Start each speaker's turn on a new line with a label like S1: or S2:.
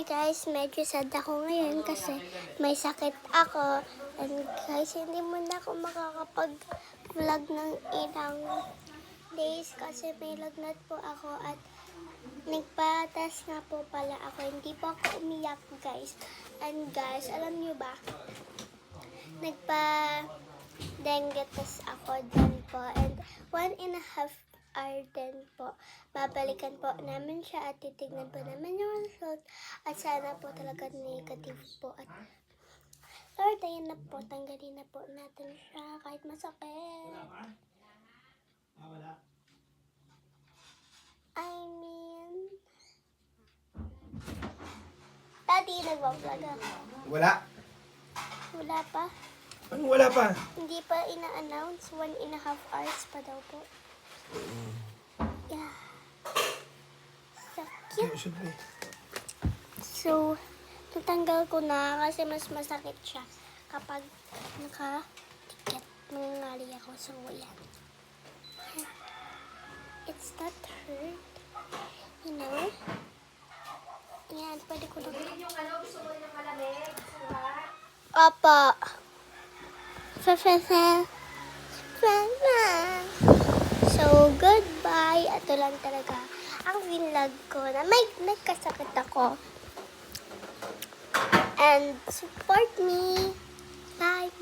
S1: Guys, medyo sad ako ngayon kasi may sakit ako. And guys, hindi muna ako makakapag-vlog ng ilang days kasi may lagnat po ako at nagpatas nga po pala ako. Hindi po ako umiyak, guys. And guys, alam nyo ba, nagpa-dengue test ako dyan po. And 1.5 hour din po. Babalikan po namin siya at titignan po namin yung result. At sana po talaga negative po. At Lord, ayun na po. Tanggalin na po natin siya kahit masakit. I mean, Daddy, nagbablog ako.
S2: Wala.
S1: Wala pa.
S2: Ano wala pa?
S1: Hindi pa ina-announce. 1.5 hours pa daw po. Yeah. Sakit.
S2: Should be.
S1: So, natanggal ko na kasi mas masakit siya kapag naka-ticket. Nangangali ako. So, yan. It's not hurt. You know? Yan, pwede ko na. Opo. So, goodbye. Ito lang talaga ang vlog ko na may nagkasakit ako. And support me. Bye.